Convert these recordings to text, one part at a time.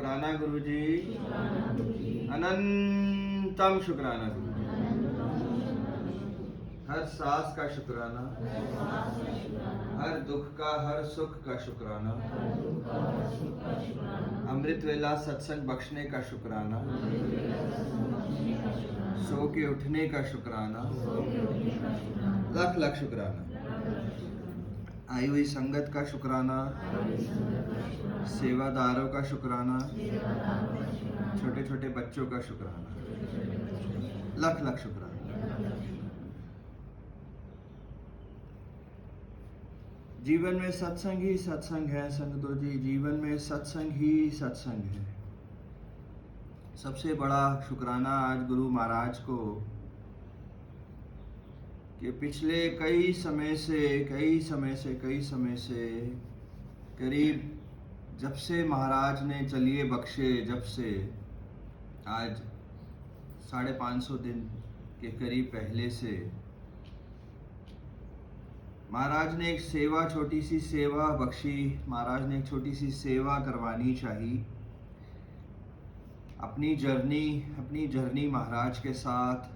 शुक्राना गुरुजी, अनंतम शुक्राना गुरुजी। हर सांस का शुक्राना, हर दुख का, हर सुख का शुक्राना, अमृत वेला सत्संग बख्शने का शुक्राना, सो के उठने का शुक्राना, लख लख शुक्राना। आई हुई संगत का शुक्राना, सेवादारों का शुक्राना, छोटे छोटे बच्चों का शुक्राना, लख लख शुक्राना। जीवन में सत्संग ही सत्संग है संगतों जी, जीवन में सत्संग ही सत्संग है। सबसे बड़ा शुक्राना आज गुरु महाराज को कि पिछले कई समय से करीब जब से महाराज ने चलिए बख्शे, जब से आज 550 दिन के करीब पहले से महाराज ने एक सेवा, छोटी सी सेवा बख्शी। महाराज ने एक छोटी सी सेवा करवानी चाहिए। अपनी जर्नी महाराज के साथ,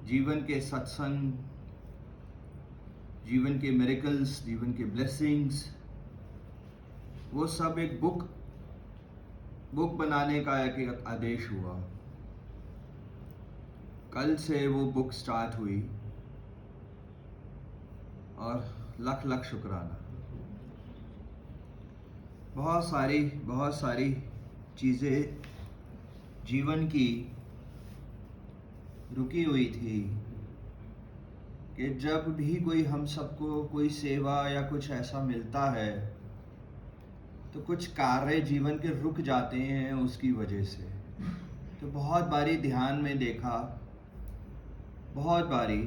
जीवन के सत्संग, जीवन के मिरेकल्स, जीवन के ब्लेसिंग्स, वो सब एक बुक बनाने का एक आदेश हुआ। कल से वो बुक स्टार्ट हुई और लख लख शुक्राना। बहुत सारी चीज़ें जीवन की रुकी हुई थी कि जब भी कोई हम सबको कोई सेवा या कुछ ऐसा मिलता है तो कुछ कार्य जीवन के रुक जाते हैं उसकी वजह से। तो बहुत बारी ध्यान में देखा, बहुत बारी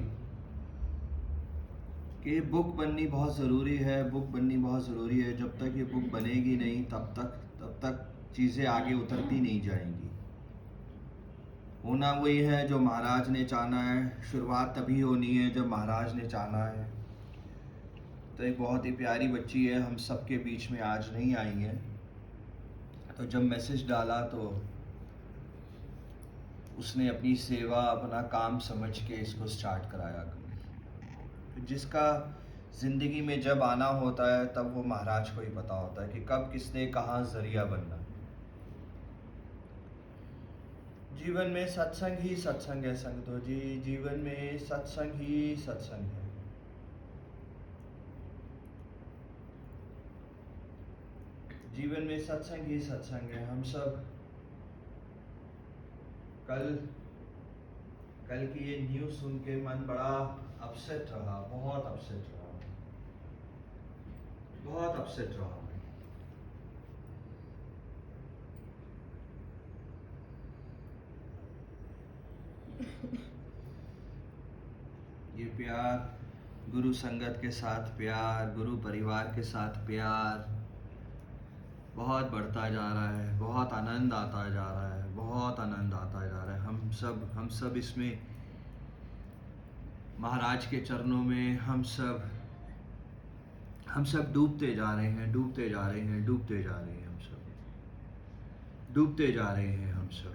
कि बुक बननी बहुत ज़रूरी है, बुक बननी बहुत ज़रूरी है। जब तक ये बुक बनेगी नहीं तब तक चीज़ें आगे उतरती नहीं जाएंगी। होना वही है जो महाराज ने चाहना है। शुरुआत तभी होनी है जब महाराज ने चाहना है। तो एक बहुत ही प्यारी बच्ची है, हम सबके बीच में आज नहीं आई है, तो जब मैसेज डाला तो उसने अपनी सेवा, अपना काम समझ के इसको स्टार्ट कराया। जिसका ज़िंदगी में जब आना होता है तब वो महाराज को ही पता होता है कि कब किसने कहाँ ज़रिया बनना। जीवन में सत्संग ही सत्संग है संगतों जी, जीवन में सत्संग ही सत्संग है। जीवन में सत्संग ही सत्संग है। हम सब कल की ये न्यूज़ सुन के मन बड़ा अपसेट रहा, बहुत अपसेट रहा मैं। ये प्यार, गुरु संगत के साथ प्यार, गुरु परिवार के साथ प्यार बहुत बढ़ता जा रहा है, बहुत आनंद आता जा रहा है, बहुत आनंद आता जा रहा है। हम सब इसमें महाराज के चरणों में हम सब डूबते जा रहे हैं, डूबते जा रहे हैं, डूबते जा रहे हैं। हम सब डूबते जा रहे हैं। हम सब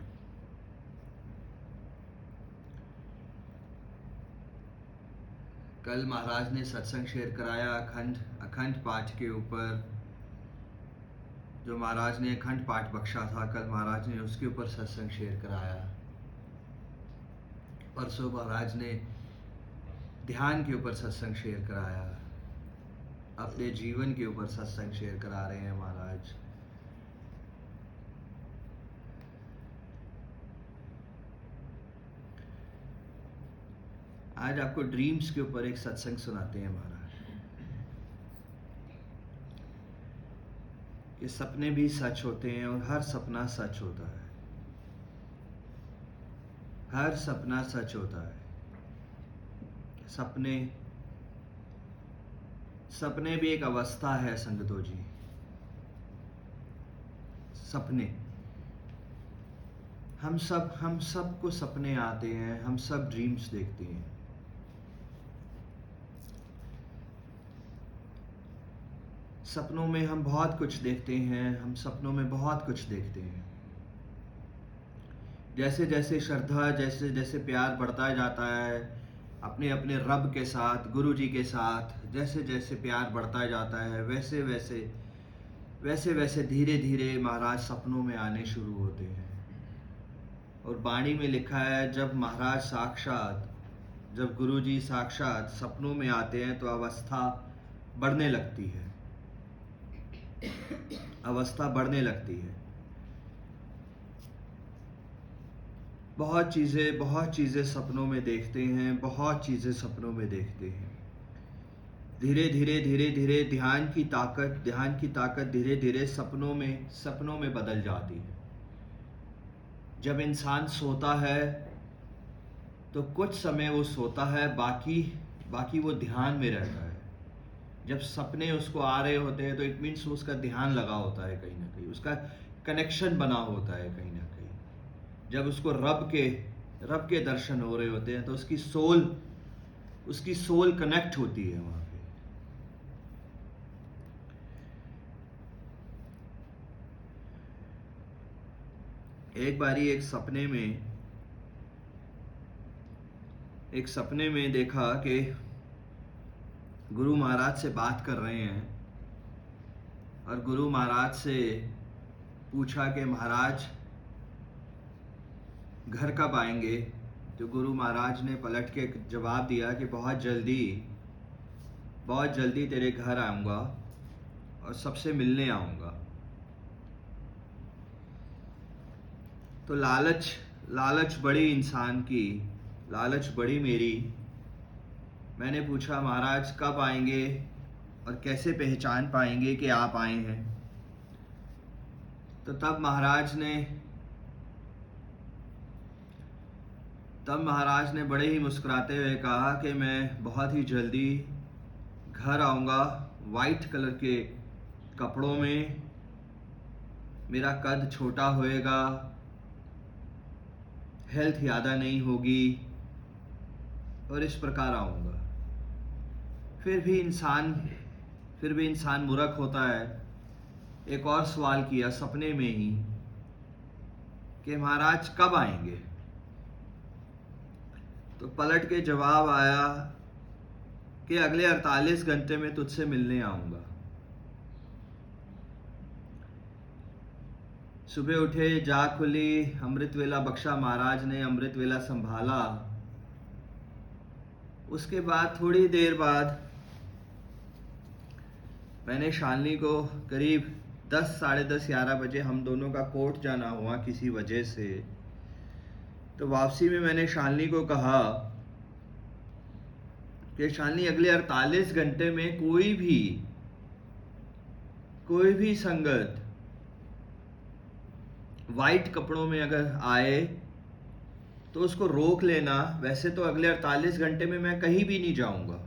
कल महाराज ने सत्संग शेयर कराया अखंड पाठ के ऊपर। जो महाराज ने अखंड पाठ बख्शा था, कल महाराज ने उसके ऊपर सत्संग शेयर कराया। परसों महाराज ने ध्यान के ऊपर सत्संग शेयर कराया। अपने जीवन के ऊपर सत्संग शेयर करा रहे हैं महाराज। आज आपको ड्रीम्स के ऊपर एक सत्संग सुनाते हैं महाराज। कि सपने भी सच होते हैं और हर सपना सच होता है। हर सपना सच होता है। सपने भी एक अवस्था है संगतों जी। सपने हम सब को सपने आते हैं, हम सब ड्रीम्स देखते हैं। सपनों में हम बहुत कुछ देखते हैं, हम सपनों में बहुत कुछ देखते हैं। जैसे जैसे श्रद्धा, जैसे जैसे प्यार बढ़ता जाता है अपने अपने रब के साथ, गुरु जी के साथ, जैसे जैसे प्यार बढ़ता जाता है वैसे वैसे वैसे वैसे धीरे धीरे महाराज सपनों में आने शुरू होते हैं। और वाणी में लिखा है, जब महाराज साक्षात, जब गुरु जी साक्षात सपनों में आते हैं तो अवस्था बढ़ने लगती है, अवस्था बढ़ने लगती है। बहुत चीज़ें सपनों में देखते हैं, बहुत चीज़ें सपनों में देखते हैं। धीरे धीरे ध्यान की ताकत धीरे धीरे सपनों में बदल जाती है। जब इंसान सोता है तो कुछ समय वो सोता है, बाकी वो ध्यान में रहता है। जब सपने उसको आ रहे होते हैं तो इट मीन्स उसका ध्यान लगा होता है, कहीं ना कहीं उसका कनेक्शन बना होता है कहीं ना कहीं। जब उसको रब के दर्शन हो रहे होते हैं तो उसकी सोल कनेक्ट होती है वहाँ पे। एक बारी एक सपने में देखा कि गुरु महाराज से बात कर रहे हैं और गुरु महाराज से पूछा कि महाराज घर कब आएंगे। तो गुरु महाराज ने पलट के जवाब दिया कि बहुत जल्दी तेरे घर आऊँगा और सबसे मिलने आऊँगा। तो लालच बड़ी इंसान की, लालच बड़ी मेरी। मैंने पूछा महाराज कब आएंगे और कैसे पहचान पाएंगे कि आप आए हैं। तो तब महाराज ने बड़े ही मुस्कुराते हुए कहा कि मैं बहुत ही जल्दी घर आऊँगा, वाइट कलर के कपड़ों में, मेरा कद छोटा होएगा, हेल्थ ज़्यादा नहीं होगी और इस प्रकार आऊँगा। फिर भी इंसान मूर्ख होता है। एक और सवाल किया सपने में ही कि महाराज कब आएंगे। तो पलट के जवाब आया कि अगले 48 घंटे में तुझसे मिलने आऊँगा। सुबह उठे, जाग खुली, अमृत वेला बख्शा महाराज ने, अमृत वेला संभाला। उसके बाद थोड़ी देर बाद मैंने शालिनी को करीब 10, साढ़े 10, 11 बजे हम दोनों का कोर्ट जाना हुआ किसी वजह से। तो वापसी में मैंने शालिनी को कहा कि शालिनी अगले 48 घंटे में कोई भी संगत वाइट कपड़ों में अगर आए तो उसको रोक लेना। वैसे तो अगले 48 घंटे में मैं कहीं भी नहीं जाऊंगा।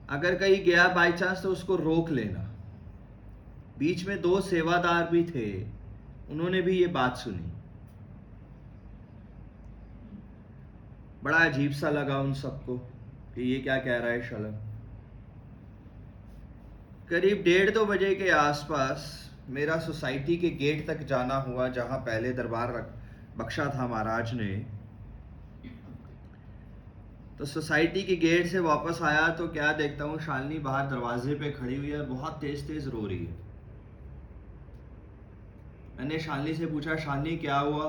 अगर कहीं गया बाई चांस तो उसको रोक लेना। बीच में 2 सेवादार भी थे, उन्होंने भी ये बात सुनी। बड़ा अजीब सा लगा उन सबको कि ये क्या कह रहा है शलम। करीब 1:30-2 बजे के आसपास मेरा सोसाइटी के गेट तक जाना हुआ, जहां पहले दरबार बख्शा था महाराज ने। तो सोसाइटी के गेट से वापस आया तो क्या देखता हूँ शालिनी बाहर दरवाजे पे खड़ी हुई है, बहुत तेज तेज रो रही है। मैंने शालिनी से पूछा शालिनी क्या हुआ।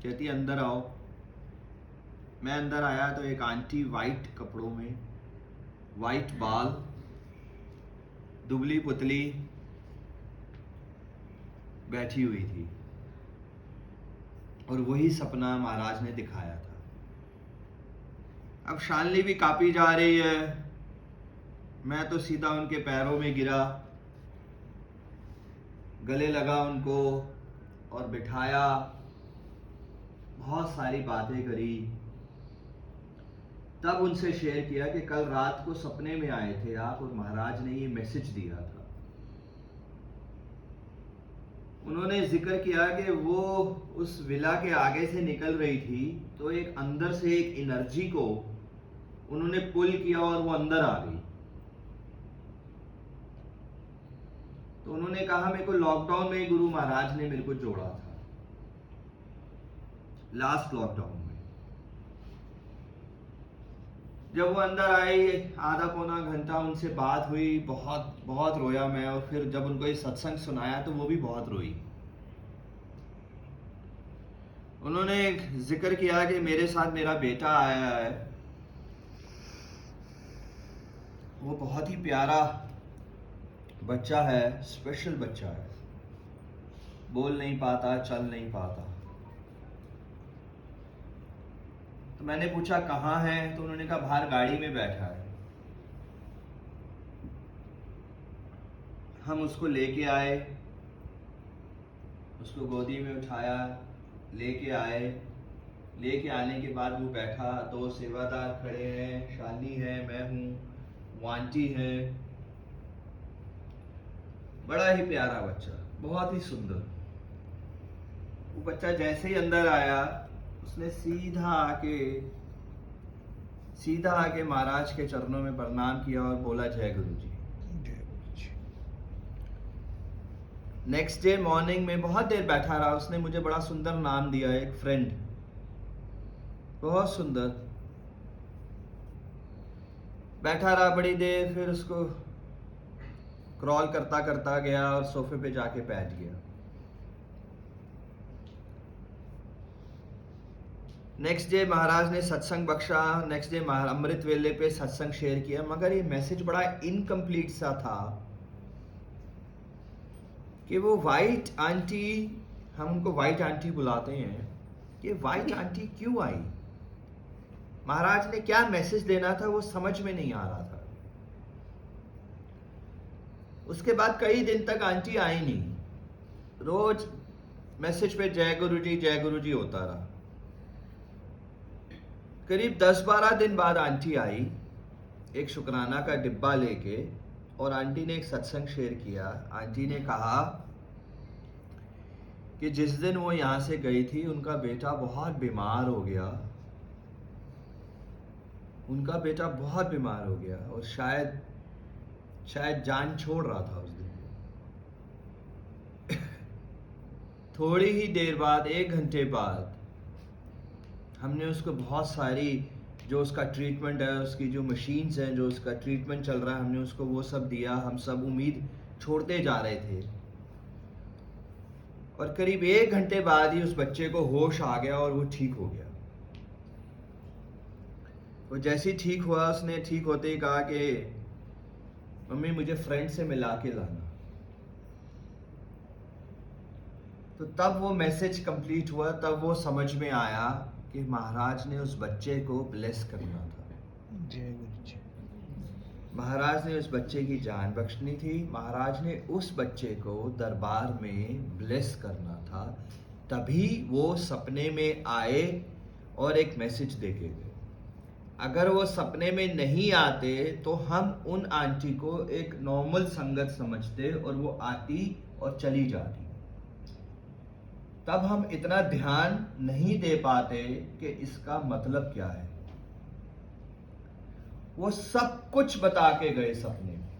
कहती अंदर आओ। मैं अंदर आया तो एक आंटी वाइट कपड़ों में, वाइट बाल, दुबली पुतली बैठी हुई थी और वही सपना महाराज ने दिखाया था। अब शालिनी भी कांपी जा रही है। मैं तो सीधा उनके पैरों में गिरा, गले लगा उनको और बिठाया, बहुत सारी बातें करी। तब उनसे शेयर किया कि कल रात को सपने में आए थे आप और महाराज ने ये मैसेज दिया था। उन्होंने जिक्र किया कि वो उस विला के आगे से निकल रही थी तो एक अंदर से एक एनर्जी को उन्होंने पुल किया और वो अंदर आ गई। तो उन्होंने कहा मेरे को लॉकडाउन में गुरु महाराज ने मेरे को जोड़ा था, लास्ट लॉकडाउन में। जब वो अंदर आए, आधा पौना घंटा उनसे बात हुई, बहुत बहुत रोया मैं। और फिर जब उनको ये सत्संग सुनाया तो वो भी बहुत रोई। उन्होंने जिक्र किया कि मेरे साथ मेरा बेटा आया है, वो बहुत ही प्यारा बच्चा है, स्पेशल बच्चा है, बोल नहीं पाता, चल नहीं पाता। तो मैंने पूछा कहाँ है, तो उन्होंने कहा बाहर गाड़ी में बैठा है। हम उसको लेके आए, उसको गोदी में उठाया, लेके आए। लेके आने के बाद वो बैठा, दो सेवादार खड़े हैं, शालिनी है, मैं हूँ, वो आंटी है। बड़ा ही प्यारा बच्चा, बहुत ही सुंदर। वो बच्चा जैसे ही अंदर आया, उसने सीधा आके महाराज के चरणों में प्रणाम किया और बोला जय गुरु जी। नेक्स्ट डे मॉर्निंग में बहुत देर बैठा रहा। उसने मुझे बड़ा सुंदर नाम दिया, एक फ्रेंड, बहुत सुंदर। बैठा रहा बड़ी देर, फिर उसको क्रॉल करता करता गया और सोफे पे जाके बैठ गया। नेक्स्ट डे महाराज ने सत्संग बख्शा। नेक्स्ट डे अमृत वेले पे सत्संग शेयर किया, मगर ये मैसेज बड़ा इनकम्प्लीट सा था कि वो वाइट आंटी, हम उनको वाइट आंटी बुलाते हैं, कि वाइट आंटी क्यों आई, महाराज ने क्या मैसेज देना था वो समझ में नहीं आ रहा था। उसके बाद कई दिन तक आंटी आई नहीं, रोज मैसेज पे जय गुरु जी होता रहा। करीब 10-12 दिन बाद आंटी आई एक शुक्राना का डिब्बा लेके, और आंटी ने एक सत्संग शेयर किया। आंटी ने कहा कि जिस दिन वो यहाँ से गई थी, उनका बेटा बहुत बीमार हो गया, उनका बेटा बहुत बीमार हो गया और शायद जान छोड़ रहा था उस दिन। थोड़ी ही देर बाद, 1 घंटे बाद, हमने उसको बहुत सारी जो उसका ट्रीटमेंट है, उसकी जो मशीन्स हैं, जो उसका ट्रीटमेंट चल रहा है, हमने उसको वो सब दिया। हम सब उम्मीद छोड़ते जा रहे थे, और करीब 1 घंटे बाद ही उस बच्चे को होश आ गया और वो ठीक हो गया। वो जैसे ही ठीक हुआ, उसने ठीक होते ही कहा कि मम्मी मुझे फ्रेंड से मिला के लाना। तो तब वो मैसेज कंप्लीट हुआ, तब वो समझ में आया कि महाराज ने उस बच्चे को ब्लेस करना था। जय गुरु जी। महाराज ने उस बच्चे की जान बख्शनी थी। महाराज ने उस बच्चे को दरबार में ब्लेस करना था। तभी वो सपने में आए और एक मैसेज देके गए। अगर वो सपने में नहीं आते तो हम उन आंटी को एक नॉर्मल संगत समझते और वो आती और चली जाती। तब हम इतना ध्यान नहीं दे पाते कि इसका मतलब क्या है। वो सब कुछ बता के गए सपने में,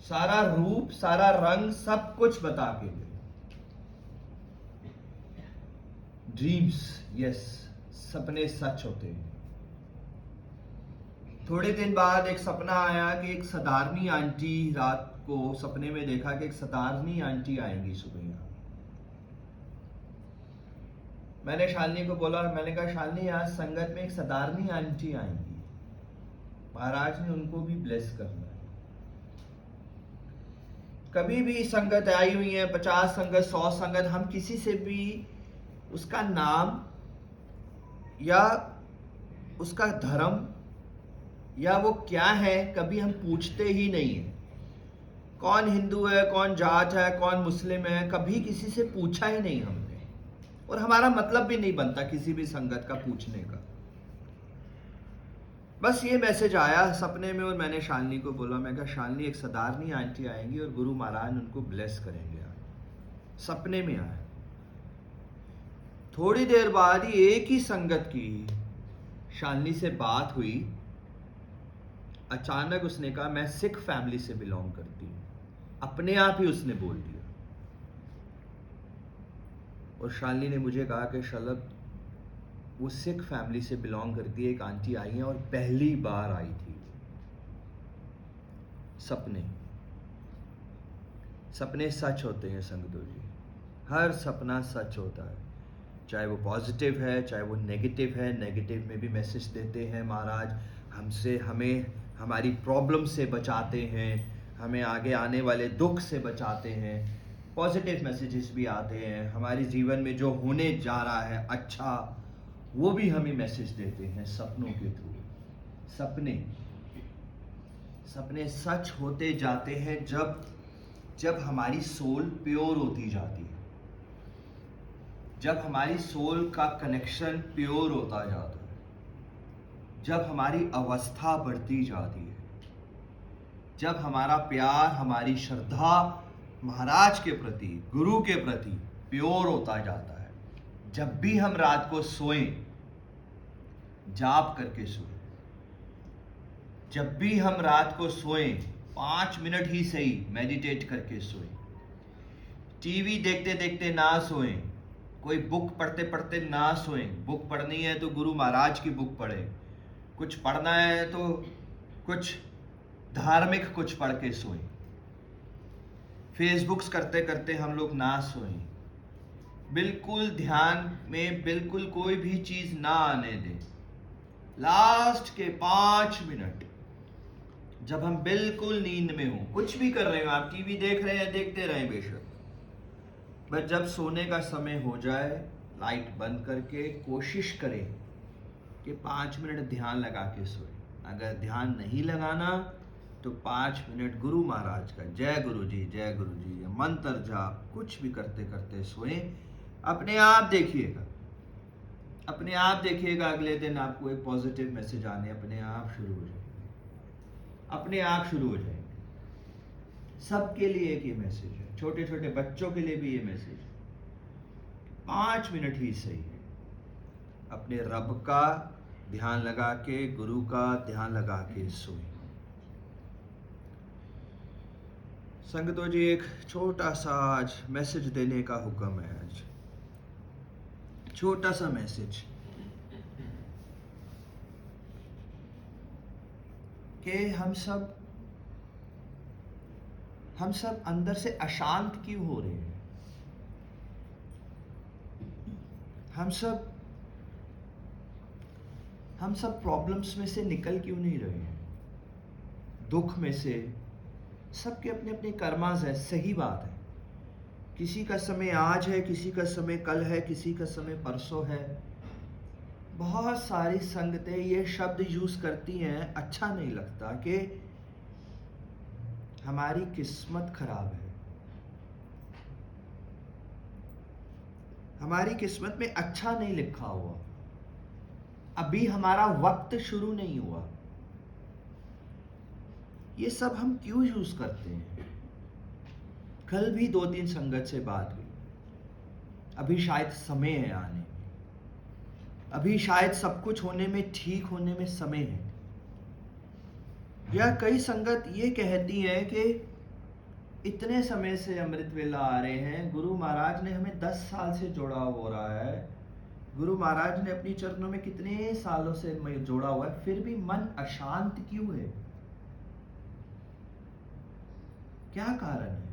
सारा रूप, सारा रंग, सब कुछ बता के गए। ड्रीम्स, यस, सपने सच होते हैं। थोड़े दिन बाद एक सपना आया कि एक सदारनी आंटी, रात को सपने में देखा कि एक सदारनी आंटी आएंगी सुबह यहाँ। मैंने शालिनी को बोला, मैंने कहा शालिनी आज संगत में एक सदारनी आंटी आएंगी, महाराज ने उनको भी ब्लेस करना है। कभी भी संगत आई हुई है, 50 संगत, 100 संगत, हम किसी से भी उसका नाम या उसका धर्म या वो क्या है कभी हम पूछते ही नहीं है। कौन हिंदू है, कौन जाट है, कौन मुस्लिम है, कभी किसी से पूछा ही नहीं हमने, और हमारा मतलब भी नहीं बनता किसी भी संगत का पूछने का। बस ये मैसेज आया सपने में, और मैंने शालिनी को बोला, मैं कहा शालिनी एक सदारनी आंटी आएंगी और गुरु महाराज उनको ब्लेस करेंगे। सपने में आया। थोड़ी देर बाद ही एक ही संगत की शालिनी से बात हुई। अचानक उसने कहा मैं सिख फैमिली से बिलोंग करती हूँ। अपने आप ही उसने बोल दिया। और शालिनी ने मुझे कहा कि शलभ, वो सिख फैमिली से बिलोंग करती है, एक आंटी आई हैं और पहली बार आई थी। सपने सच होते हैं संगतो जी, हर सपना सच होता है, चाहे वो पॉजिटिव है चाहे वो नेगेटिव है। नेगेटिव में भी मैसेज देते हैं महाराज, हमें हमारी प्रॉब्लम से बचाते हैं, हमें आगे आने वाले दुख से बचाते हैं। पॉजिटिव मैसेजेस भी आते हैं, हमारे जीवन में जो होने जा रहा है अच्छा, वो भी हमें मैसेज देते हैं सपनों के थ्रू। सपने सच होते जाते हैं जब हमारी सोल प्योर होती जाती है, जब हमारी सोल का कनेक्शन प्योर होता जाता है, जब हमारी अवस्था बढ़ती जाती है, जब हमारा प्यार, हमारी श्रद्धा महाराज के प्रति, गुरु के प्रति प्योर होता जाता है। जब भी हम रात को सोएं, जाप करके सोएं। जब भी हम रात को सोएं, 5 मिनट ही सही मेडिटेट करके सोएं। टीवी देखते देखते ना सोएं, कोई बुक पढ़ते पढ़ते ना सोएं। बुक पढ़नी है तो गुरु महाराज की बुक पढ़ें, कुछ पढ़ना है तो कुछ धार्मिक कुछ पढ़ के सोएं। फेसबुक्स करते करते हम लोग ना सोएं। बिल्कुल ध्यान में बिल्कुल कोई भी चीज ना आने दें। लास्ट के 5 मिनट जब हम बिल्कुल नींद में हो, कुछ भी कर रहे हो, आप टीवी देख रहे हैं, देखते रहें बेशक, बस जब सोने का समय हो जाए, लाइट बंद करके कोशिश करें कि 5 मिनट ध्यान लगा के सोएं। अगर ध्यान नहीं लगाना तो 5 मिनट गुरु महाराज का जय गुरु जी या मंत्र जाप कुछ भी करते करते सोएं। अपने आप देखिएगा अगले दिन आपको एक पॉजिटिव मैसेज आने अपने आप शुरू हो जाएंगे। सबके लिए एक ये मैसेज है, छोटे छोटे बच्चों के लिए भी ये मैसेज है। 5 मिनट ही सही है, अपने रब का ध्यान लगा के, गुरु का ध्यान लगा के सोएं। संगतों जी, एक छोटा सा आज मैसेज देने का हुक्म है। आज छोटा सा मैसेज कि हम सब अंदर से अशांत क्यों हो रहे हैं? हम सब प्रॉब्लम्स में से निकल क्यों नहीं रहे हैं? दुख में से। सबके अपने अपने कर्मास है, सही बात है। किसी का समय आज है, किसी का समय कल है, किसी का समय परसों है। बहुत सारी संगतें ये शब्द यूज करती हैं, अच्छा नहीं लगता, कि हमारी किस्मत खराब है, हमारी किस्मत में अच्छा नहीं लिखा हुआ, अभी हमारा वक्त शुरू नहीं हुआ। ये सब हम क्यों यूज करते हैं? कल भी 2-3 संगत से बात हुई, अभी शायद समय है आने में, अभी शायद सब कुछ होने में, ठीक होने में समय है। या कई संगत ये कहती है कि इतने समय से अमृत वेला आ रहे हैं, गुरु महाराज ने हमें 10 साल से जोड़ा हो रहा है, गुरु महाराज ने अपनी चरणों में कितने सालों से जोड़ा हुआ है, फिर भी मन अशांत क्यों है? क्या कारण है?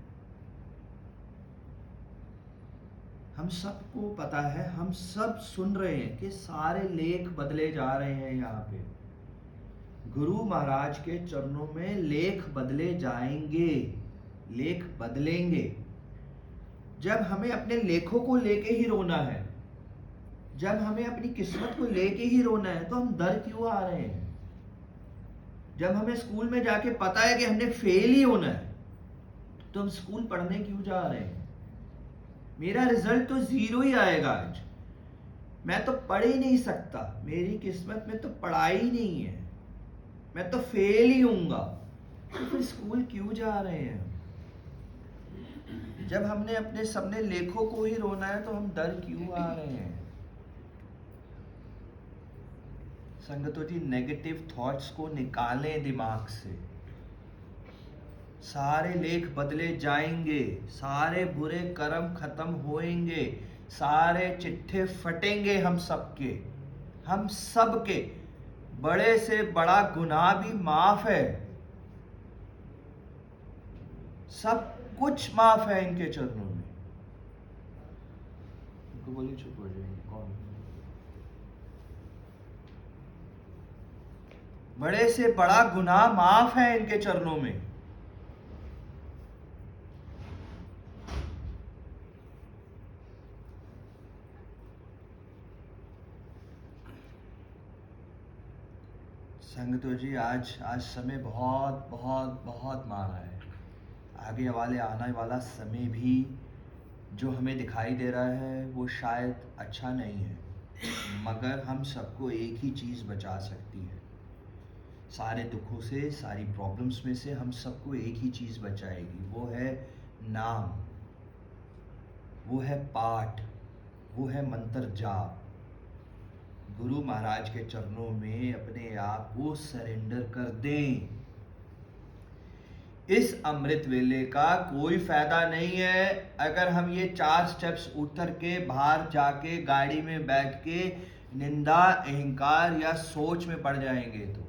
हम सबको पता है, हम सब सुन रहे हैं कि सारे लेख बदले जा रहे हैं। यहाँ पे गुरु महाराज के चरणों में लेख बदले जाएंगे, लेख बदलेंगे। जब हमें अपने लेखों को लेके ही रोना है, जब हमें अपनी किस्मत को लेके ही रोना है, तो हम डर क्यों आ रहे हैं? जब हमें स्कूल में जाके पता है कि हमने फेल ही होना है, तो हम स्कूल पढ़ने क्यों जा रहे हैं? मेरा रिजल्ट तो 0 ही आएगा आज, मैं तो पढ़ ही नहीं सकता, मेरी किस्मत में तो पढ़ाई ही नहीं है, मैं तो फेल ही होऊंगा, तो फिर स्कूल क्यों जा रहे हैं? जब हमने अपने सबने लेखों को ही रोना है, तो हम डर क्यों आ रहे हैं? संगतों जी, नेगेटिव थॉट्स को निकालें दिमाग से। सारे लेख बदले जाएंगे, सारे बुरे कर्म खत्म होएंगे, सारे चिट्ठे फटेंगे हम सबके। बड़े से बड़ा गुनाह भी माफ है, सब कुछ माफ है इनके चरणों में। इनको बोलिए चुप हो जाएंगे। कौन? बड़े से बड़ा गुनाह माफ है इनके चरणों में। संगतो जी, आज समय बहुत बहुत बहुत मारा है। आगे वाले आने वाला समय भी जो हमें दिखाई दे रहा है वो शायद अच्छा नहीं है, मगर हम सबको एक ही चीज़ बचा सकती है। सारे दुखों से, सारी प्रॉब्लम्स में से हम सबको एक ही चीज़ बचाएगी, वो है नाम, वो है पाठ, वो है मंत्र जाप। गुरु महाराज के चरणों में अपने आप को सरेंडर कर दें। इस अमृत वेले का कोई फायदा नहीं है अगर हम ये 4 स्टेप्स उतर के बाहर जाके गाड़ी में बैठ के निंदा, अहंकार या सोच में पड़ जाएंगे। तो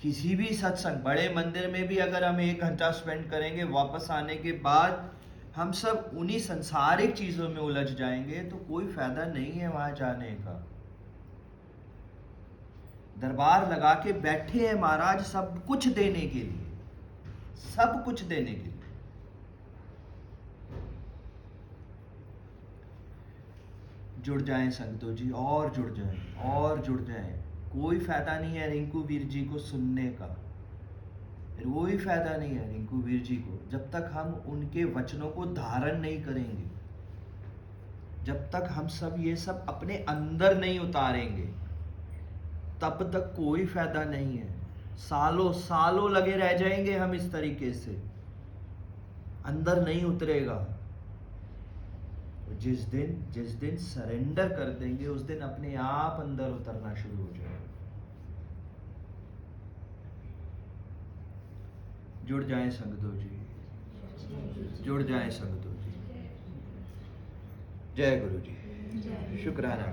किसी भी सत्संग, बड़े मंदिर में भी अगर हम 1 घंटा स्पेंड करेंगे, वापस आने के बाद हम सब उन्हीं संसारिक चीजों में उलझ जाएंगे, तो कोई फायदा नहीं है वहां जाने का। दरबार लगा के बैठे हैं महाराज सब कुछ देने के लिए, सब कुछ देने के लिए। जुड़ जाएं संगतो जी, और जुड़ जाएं और जुड़ जाएं। कोई फायदा नहीं है रिंकू वीर जी को सुनने का, कोई फायदा नहीं है रिंकू वीर जी को, जब तक हम उनके वचनों को धारण नहीं करेंगे, जब तक हम सब ये सब अपने अंदर नहीं उतारेंगे, तब तक कोई फायदा नहीं है। सालों सालों लगे रह जाएंगे हम इस तरीके से, अंदर नहीं उतरेगा। जिस दिन सरेंडर कर देंगे, उस दिन अपने आप अंदर उतरना शुरू हो जाएगा। जुड़ जाएं संगतो जी, जुड़ जाएं संगतो जी। जय गुरु जी, शुक्राना।